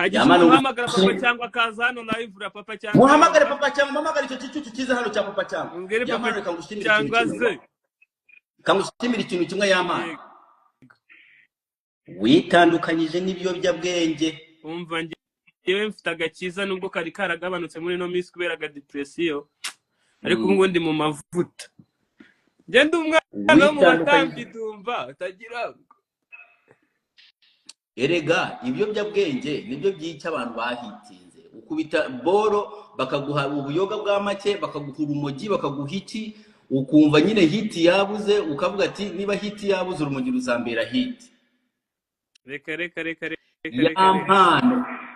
hagize Yamana umuhamagara papa cyangwa akaza hano live ra papa cyangwa muhamagare papa cyangwa muhamagare icyo cyucu kiza hano cya papa cyangwa umbwire papa Yamana reka ngushimire ikintu cyangwa kimwe ze kamushimire ikintu kimwe Yamana witandukanyije n'ibiyobyabwenge umva njyewe mfite agakiza nubwo kari karagabanutse muri no minsi kubera ga depression ariko ubu ndi mu mavuta ngende umwana wo mu batambi dumva utagira erega ibiyobyabwenge nibyo byica abantu bahitinze ukubita boro bakaguha ubuyoga bwa make bakaguha urumogi bakaguha iki ukumva nyine hiti yabuze ukavuga ati niba hiti yabuze urumogi ruzambera hiti reka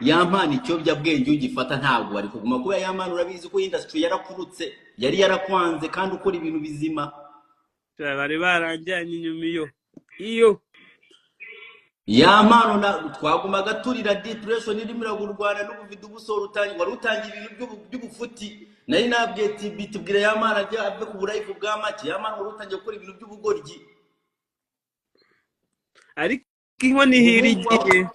yampana ikiyobyabwenge ugifata ntabwo bari kuguma kuba Yamana urabizi ko industry yarakurutse yari yarakwanze kandi ukora ibintu bizima bari baranjyanye inyuma iyo Yamana twagumaga turira depression irimo iragurwana n'ubuvido ubusoro utangiye ibintu by'ubufuti nari nabwiye TB tubwira Yamana ajya ave ku burayifu bwa make Yamana urutangiye gukora ibintu by'ubugoryi ariko inkoni hirigiye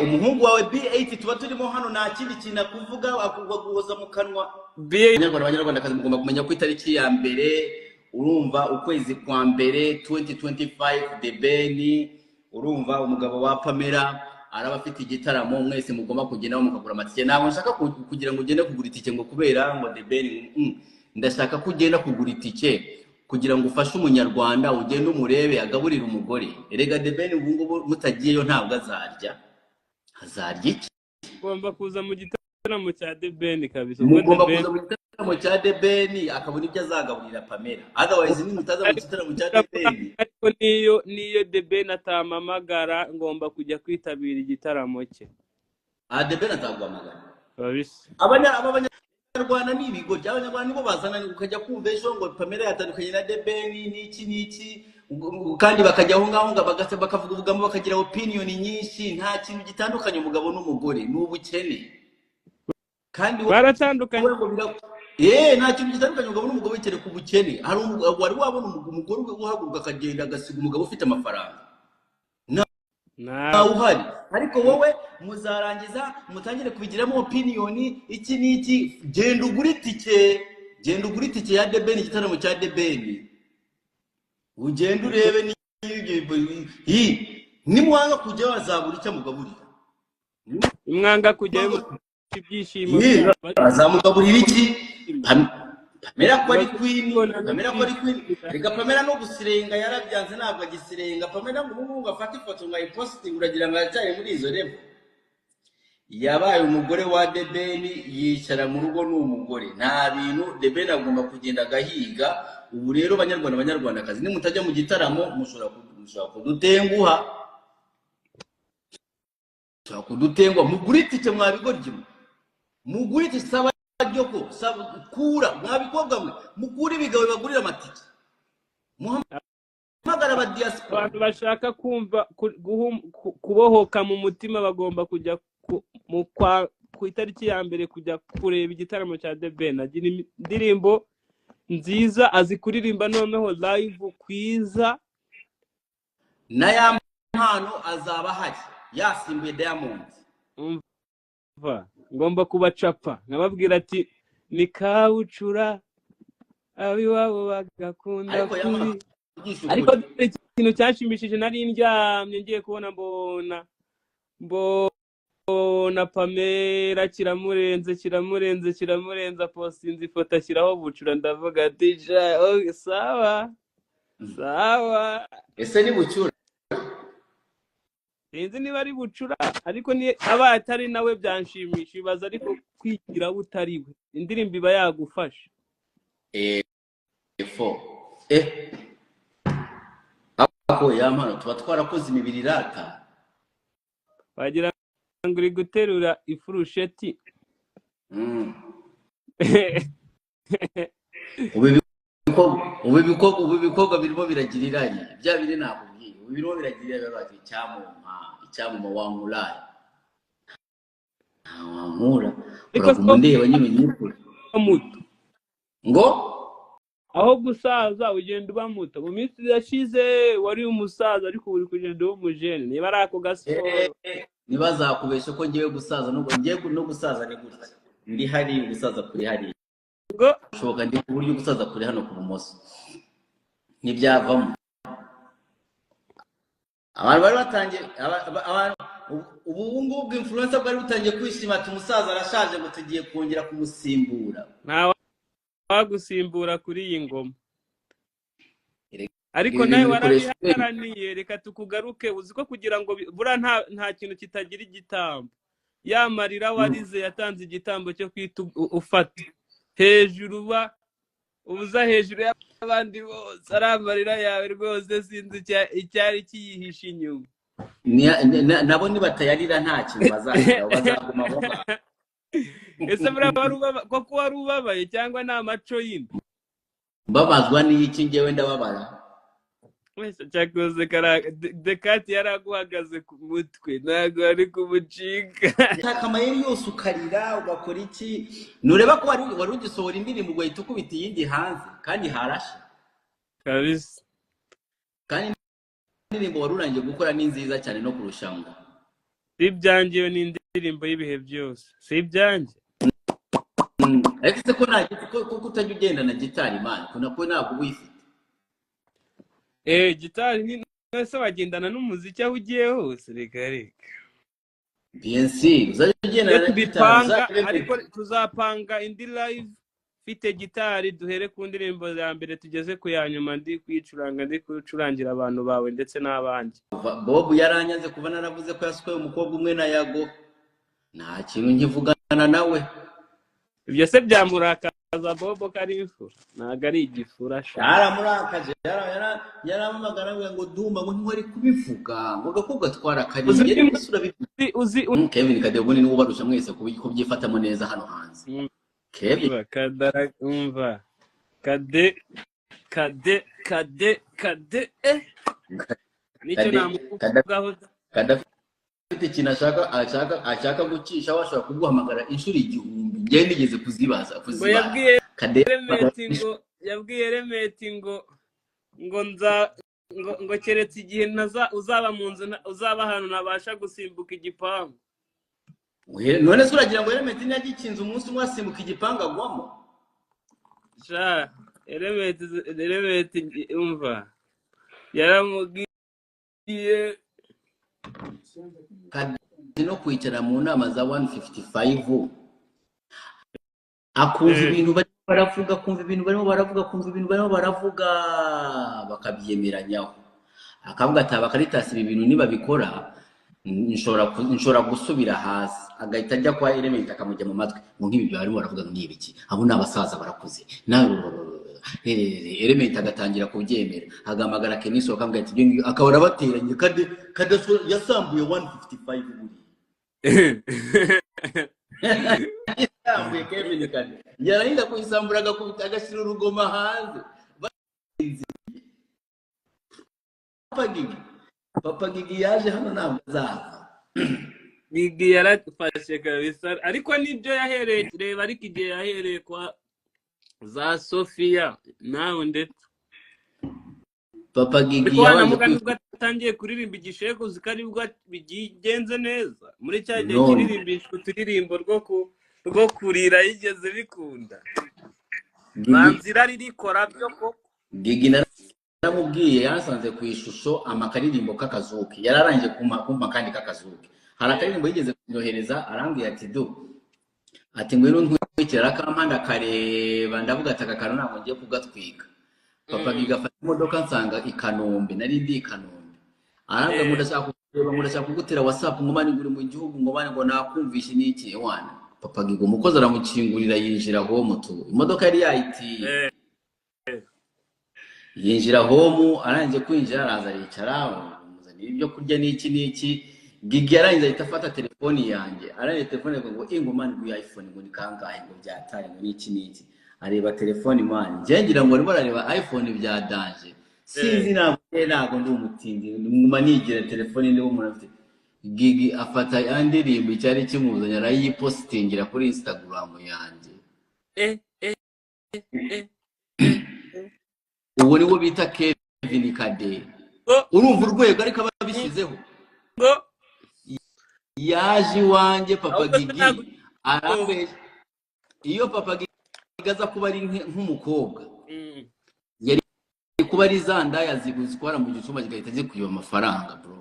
umuhungu wawe B8 tuba turimo hano nta kindi kintu akuvuga akuguhoza mu kanwa abanyarwandakazi mugomba kumenya ko itariki ya mbere urumva ukwezi kwa mbere 2025 The Ben urumva umugabo wa Pamela araba afite igitaramo mwese mugomba kugendaho mukagura amatike ntabwo nshaka kugira ngo ugende kugura itike ngo kubera ngo The Ben ndashaka ko ugenda kugura itike kugira ngo ufashe umunyarwanda ugende umurebe agaburira umugore erega The Ben ubu ngubu mutagiyeyo ntabwo azarya iki ugomba kuza mu gitaramo cya The Ben kabisa ugomba kuza mu gitaramo cya The Ben akabona ibyo azagaburira Pamela otherwise ni mutaza mu gitaramo cya The Ben ariko niyo The Ben atamamagara ngomba kujya kwitabira igitaramo cye The Ben ataguhamagara babise Abanyarwanda ni ibigo by'Abanyarwanda nibo bazana ukajya kumva ejo ngo Pamela yatandukanye na The Ben n'iki kandi bakajya aho ngaho bakavuga ubugamo bakagira opinion nyinshi nta kintu gitandukanye umugabo n'umugore n'ubukene kandi baratandukanye nta kintu gitandukanye umugabo n'umugabo bikere ku bukene hari wari wabona umugore uhaguruka akagenda agasiga umugabo ufite amafaranga nta uhari ariko wowe muzarangiza mutangire kubigiramo opinion iki n'iki genda ugura itike ya The Ben igitaramo cya The Ben ugenda urebe nimwanga kujya wazabura icyo mugaburira imwanga kujyayo ibyishimo azamugaburira iki Pamela ko ari queen reka Pamela no gusirenga yarabyanze ntabwo agisirenga Pamela ngo afate ifoto ngo ayiposting uragira ngo aracyari muri izo level yabaye umugore wa The Ben yicara mu rugo n'umugore nta bintu The Ben agomba kugenda gahiga ubu rero banyarwandakazi ni mutajya mu gitaramo mushobora kudutenguha mugurite mwabigorye mugurite saba ryoko saba kura mwabikobwa mwe mugure ibigawe bagurira amatike muhamagara aba diaspora abantu bashaka kumva kubohoka mu mutima bagomba kujya ku itariki ya mbere kujya kureba igitaramo cya The Ben agira indirimbo nziza azi kuririmba noneho live kwiza na ya mpano azaba hari yasimbuye Diamond ngomba kubacapa nkababwira ati ni kawucura abiwabo bagakunda kuri ariko ikintu cyashimishije nari ndyamye ngiye kubona mbona Pamela kiramurenze postinze ifoto ashyiraho bucura ndavuga ati sawa ese ni bucura sinzi niba ari bucura ariko ni aba atari nawe byanshimisha ibaza ariko kwigira utari we indirimbo iba yagufasha ako Yamana tuba twarakoze imibiri irata wagira ngo uri guterura ifurusheti ubu ibikorwa birimo biragira irari bya biri nakubwiye ubu birimo biragira irari bati icyamuma wankuraye wankura uraguma ndeba nyine nyikura ngo aho gusaza ugenda uba muto mu minsi yashize wari umusaza ariko uri kugenda uba umujene niba ari ako gasiporo ntibazakubeshe ko ngiye gusaza no gusaza ni gutya ndi hari gusaza kuri hari ngo shoboka ndi ku buryo gusaza kuri hano ku bumoso ntibyavamo abantu bari batangiye ubu ngubu influencer bari butangiye kwishima ati umusaza arashaje ngo tugiye kongera kumusimbura nta wagusimbura kuri iyi ngoma ariko nawe warabiharaniye reka tukugaruke uzi ko kugira ngo bura nta kintu kitagira igitambo yamarira warize yatanze igitambo cyo kwita ufata hejuru ubuza hejuru y'abandi bose aramarira yawe rwose sinzi icyari kiyihisha inyuma nabo nibatayarira nta kintu bazaguma aho ese koko wari ubabaye cyangwa ni amaco y'indi mbabazwa n'iki ngewe ndababara wese cyakoze Dekati yaraguhagaze ku mutwe ntabwo ari kumucika amayeri yose ukarira ugakora iki nureba ko wari ugisohora indirimbo ugahita ukubita iyindi hanze kandi harashe kabisa kandi indirimbo wari urangiye gukora ni nziza cyane no kurusha ngo si ibyanjye ni indirimbo y'ibihe byose si ibyanjye ariko ko nta ko utajya ugenda na gitari man ko ntabwo wifite gitari ni nese wagendana n'umuziki aho ugiye hose reka bien sûr uzajya ugendana na gitari ariko tuzapanga indi live fite gitari duhere ku ndirimbo ya mbere tugeze ku ya nyuma ndi kucurangira abantu bawe ndetse n'abandi Bob yaranyanze kuva naravuze ko yasukaye umukobwa umwe na Yago nta kintu nkivugana nawe ibyo se byamurakaza Bobo karifu ntago ari igifura yaramurakaje yaramamagara ngo Dumba ngo ntiwari kubivuga ngo gakobwa twara kariye uzi Kevin Kadeboni niwe barusha mwese kubyifatamo neza hano hanze Kevin kadara umva kade nicyo namukugaho kadafite ikintu ashaka gucisha washobora kuguhamagara inshuro 1000 ngiye nigeze kuzibaza yabwiye Remeti ngo keretse igihe uzaba mu nzu uzaba ahantu nabasha gusimbuka igipangu none se uragira ngo Remeti nyagikinze umunsi umwe asimbuka igipangu agwamo Remeti umva yaramubwiye no kwicara mu nama za 155 akumva ibintu baravuga kumva ibintu barimo baravuga bakabyemeranyaho akavuga ati Bakaritas ibi bintu niba bikora nshobora gusubira hasi agahita ajya kwa Element akamujya mu matwi ngo nk'ibi barimo baravuga ngo nibiki abo n'abasaza barakuze Element agatangira kubyemera agamagara Keniso akambwira ati ibyo akabara bateranye kadaso yasambuye 155 buri yasambuye Kevin kandi yarahinda kuyisambura agakubita agashyira urugoma hanze Papa Gigi yaje hano ntabwo azava Gigi yarafashe kabisa ariko nibyo yahereye reba ariko igihe yahereye kwa za Sofia nawe ndetse Papa Gigi yatangiye kuririmba igisheko zikaribwa bigenze neza muri cya gihe kiririmbishwa turirimbo rwo kurira yigeze bikunda banzira ririkora byo koko Gigi naramubwiye yasanze ku ishusho amakaririmbo k'akazuki yararangiye kumpa kandi k'akazuki hari akaririmbo yigeze kunyohereza arambwiye ati ngwino ntwikira kampanda kareba ndavuga ati akakaro ntabwo ngiye kugatwika Papa Gigi afata imodoka nsanga i Kanombe nari ndi i Kanombe arambwira ngo ndashaka kugutera WhatsApp ngo mani nguri mu gihugu ngo mani ngo nakumvishe n'iki wana Papa Gigi umukozi aramukingurira yinjira home tu imodoka yari yayitiye yinjira home arangije kwinjira araza aricara muzanira ibyo kurya n'iki Gigi yarangiza ahita afata telefoni yanjye arangije telefoni ngo ingomani ngo iPhone ngo ni kangahe ngo byataye ngo n'iki areba telefoni man ngira ngo arimo arareba iPhone bya danje sinzi ntabwo ndi umutindi nguma nigira telefoni niwo umuntu afite Gigi afata yandirimbo cyari kimuzanya arayipostingira kuri Instagram yanjye uwo niwo bita Kevin Kade urumva urwego ariko ababishyizeho yaje iwanjye papa ahubwo se Gigi ntabwo arambeshya. Iyo papa Gigi aza kuba ari nk'umukobwa yari kuba ari za ndaya zigutwara mu gicumba kigahita zikwiba amafaranga bro.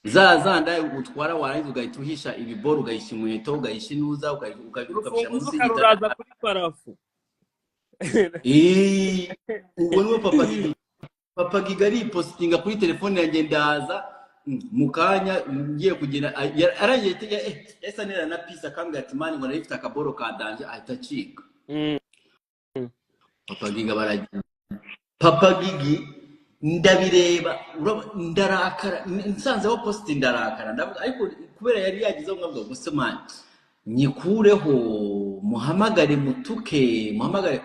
za ndaya utwara warangiza ugahita uhisha ibiboro, ugahisha inkweto, ugahisha inuza, ukabishyira munsi y'igitanda kuri parafu. Ubwo niwe papa Gigi aripostinga kuri telefone yanjye, ndaza mu kanya ngiye kugenda arangiye esa nera na pisa akambwira ati mani ngo narifite akaboro ka danje ahita acika. Papa Gigi baragira papa Gigi ndabireba ndarakara, nsanzeho post ndarakara, ndavuga ariko kubera yari yagizeho nkavuga gusa mani nyikureho muhamagare mutuke muhamagare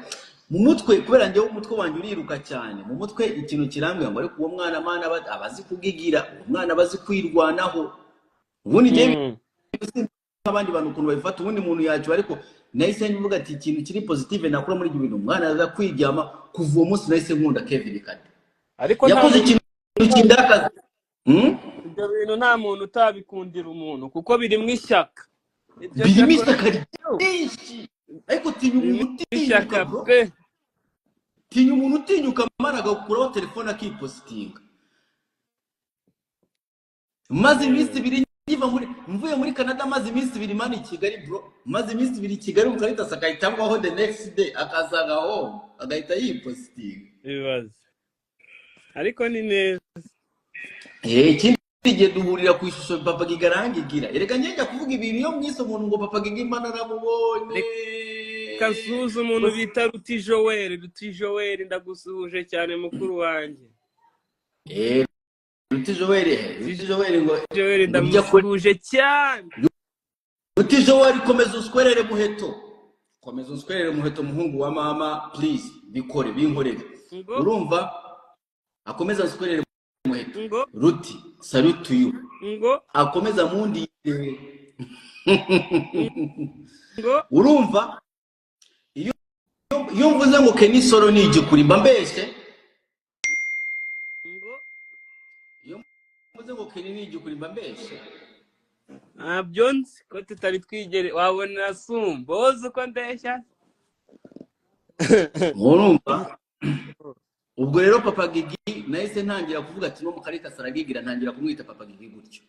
mu mutwe, kubera njyewe umutwe wanjye uriruka cyane mu mutwe. Ikintu kirambwira ngo ariko uwo mwana mana abazi kugigira, uwo mwana abazi kwirwanaho. Ubundi njyewe abandi bantu ukuntu babifata, ubundi muntu yacu, ariko nahise mvuga ati ikintu kiri positive nakura muri ibyo bintu, umwana aza kwijyama. Kuva uwo munsi nahise nkunda Kevin Kade, ariko yakoze ikintu kindakaza. Ibyo bintu nta muntu utabikundira umuntu kuko birimo ishyaka, birimo ishyaka ryinshi. Ariko tinya umuntu utinyuka pe, tinya umuntu utinyuka amara agakuraho telefone akipostinga. Maze iminsi ibiri ngiva mvuye muri Canada, maze iminsi ibiri mani Kigali bro, maze iminsi ibiri Kigali mu Karita sakahitangwaho the next day akazaga home agahita yipostinga. Ibibazo ariko ni neza. Ikindi gihe duhurira ku ishusho papa Gigi arangigira, erega njya kuvuga ibintu iyo mwise umuntu ngo papa Gigi Imana aramubonye. Kasuza umuntu bita Ruti Joel, ndagusuhuje cyane mukuru wanjye. Ruti Joel ngo ndamusuhuje cyane. Ruti Joel komeza uswerere muheto, muhungu wa mama please bikore binkorere. Urumva akomeza uswerere muheto. Ruti salute to you. Akomeza mundi. Urumva iyo mvuze ngo Kenisoro ni igikuri mba mbese. Iyo mvuze ngo Keni ni igikuri mba mbese. Byonzi ko tutari twigere wabona sumboze uko ndeshya. Urumva ubwo rero papa Gigi nahise ntangira kuvuga ati no mu Karita saragigira, ntangira kumwita papa Gigi gutyo.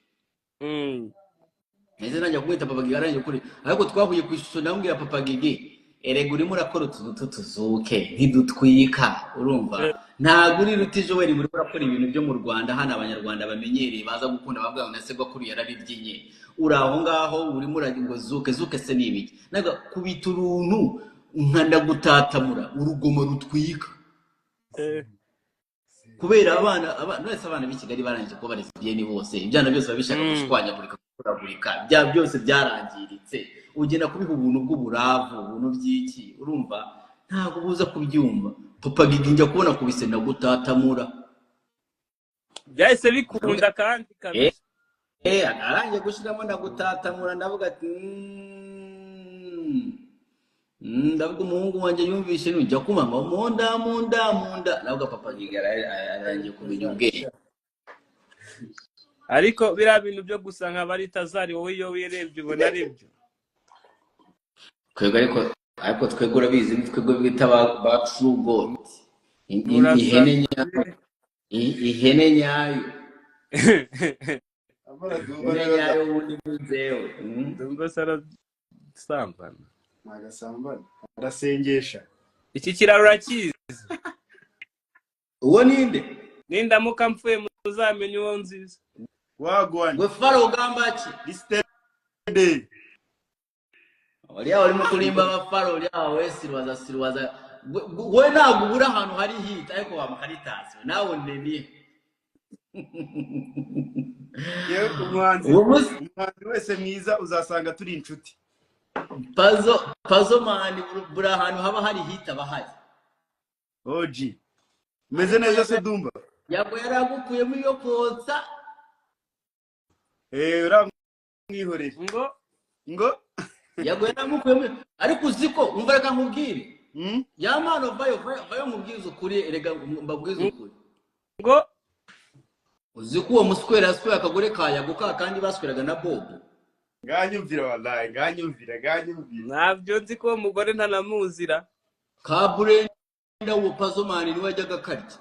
Nahise ntangira kumwita papa Gigi arangije kuri, ariko twahuye ku ishusho ndambwira papa Gigi erega urimo urakora utuntu tuzuke ntidutwika. Urumva ntago uri Ruti Joel muri urakora ibintu byo mu Rwanda hano abanyarwanda bamenyereye baza gukunda bavuga ngo nasegwa kuri yarabibyinye. Uraho ngaho urimo uragingo zuke se nibiki naga kubita uruntu nkanda gutatamura urugomo rutwika. Kubera abana b'i Kigali barangije ko barezbiye ni bose, ibyana byose babishaka gushwanyagurika kuragurika, bya byose byarangiritse. Ugenda kubiha ubuntu bw'uburavu, ubuntu by'iki. Urumva ntago buza kubyumva. Papa Gigi njya kubona kubisena gutatamura, byahise bikunda kandi kabisa. Arangije gushiramo ndagutatamura, ndavuga ati ndavuga umuhungu wanjye yumvishe nujya kumama munda navuga papa Gigi arangije kumenya ubwenge. Ariko biriya bintu byo gusa nka bari Tazari wowe iyo wirebye ubona ari byo. Kwego ariko twego urabizi twego bita ba true god. Ihene nyayo. Nyayo wundi nzewe. Ndumva sara sambana. Nagasambana. Arasengesha. Iki kiraro urakizi. Uwo ninde? Ninda mukamfuye muzamenye uwo nziza. Wagwani. Gwe faro ugambaki. Listed. Waliya wali mukulimba abafaro waliya wesi sirwaza we ntabwo ubura ahantu hari hit ariko wa Karitas nawe ndemye. Yewe umuhanzi wese mwiza uzasanga turi inshuti. Pazo mani bura ahantu haba hari hit abahari. Oji meze neza se Dumba yabo yaragukuyemo iyo kotsa. Uramwihorera ngo yabo yaramukuyemo ariko uziko umva reka nkubwire. Yamano vayo nkubwiza ukuri, erega mbabwiza ukuri ngo uzi ko uwo muswera yaswera akagore kayaguka kandi basweraga na Bobo. Nganyumvira wallahi, nganyumvira. Ntabyo nzi ko umugore ntanamuzira. Kaburenda uwo Pazomani niwe ajyaga karya.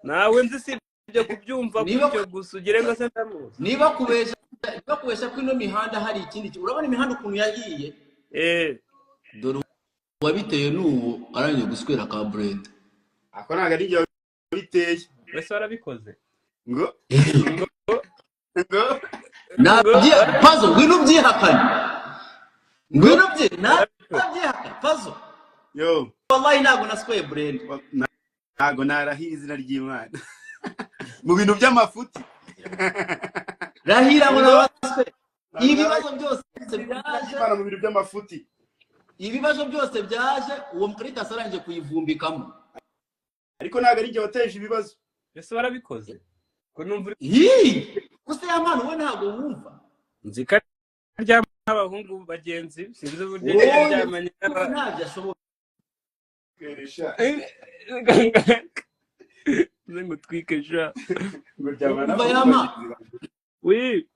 Nawe nzi si ibyo kubyumva gutyo gusa ugire ngo se ndamuzi. Niba kubesha ko ino mihanda hari ikindi urabona imihanda ukuntu yahiye. Dore wabiteye n'uwo aranye guswera Kaburenda. Ako naga ari njye biteye. Wese warabikoze. Ngo nabye Pazo ngwino byihakanye. Ngwino bye nabyihakanye Pazo. Yo Wallahi ntago nasweye Brenda. Ntago narahiye izina ry'Imana. Mu bintu by'amafuti. Rahira ngo nabaswe. Ibibazo byose byaje mu bintu by'amafuti. Ibibazo byose byaje uwo mukarita saranje kuyivumbikamo. Ariko ntago ari njye wateje ibibazo. Ese warabikoze? Ko numva gusa yamana we ntago wumva. Nzika ry'abahungu bagenzi sinzi uburyo ryamanye ntabyo ashoboka. Ngo twikesha ngo ryamana. Oui.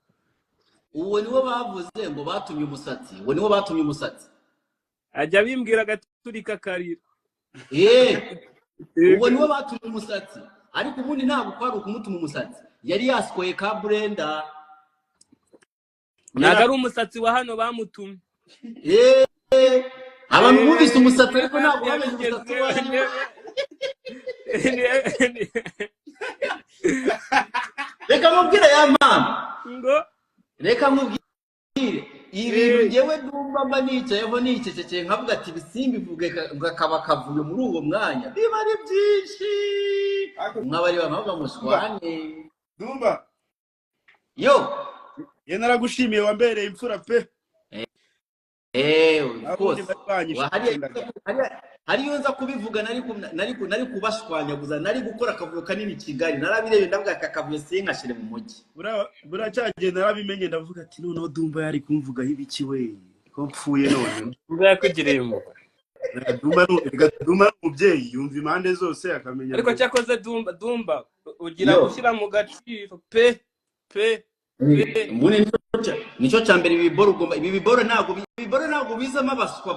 Uwo niwe bavuze ngo batumye umusatsi. Uwo niwe batumye umusatsi. Ajya bimbwira gaturika karira. Uwo niwe batumye umusatsi. Ariko ubundi ntabwo kwari ukumutuma umusatsi. Yari yaskoye Kaburenda. Ntago ari umusatsi wa hano bamutumye. Abantu bumvise umusatsi ariko ntabwo bamenye umusatsi wa hano. Reka mubwire ya mama. Ngo reka mubwire ibintu ngewe ndumva mba nicayeho nicecekeye nkavuga ati bisimbi vuge ngakaba kavuye muri uwo mwanya biba ari byinshi mwabari bamavuga mushwane Dumba yo ye naragushimiye wambereye imfura pe. Of course hari yonza kubivuga nari kubashwanyaguza nari gukora akavuyo kanini Kigali narabirebe ndavuga akavuyo sinkashire mu mujyi buracyagenda narabimenye ndavuga ati noneho Dumba yari kumvuga ibiki we ko mpfuye none yakugiriye mu Dumba umubyeyi yumva impande zose akamenya ariko cyakoze Dumba ugira gushyira mu gaciro pe nico cyambere ibiboro ntabwo bizamo abaswa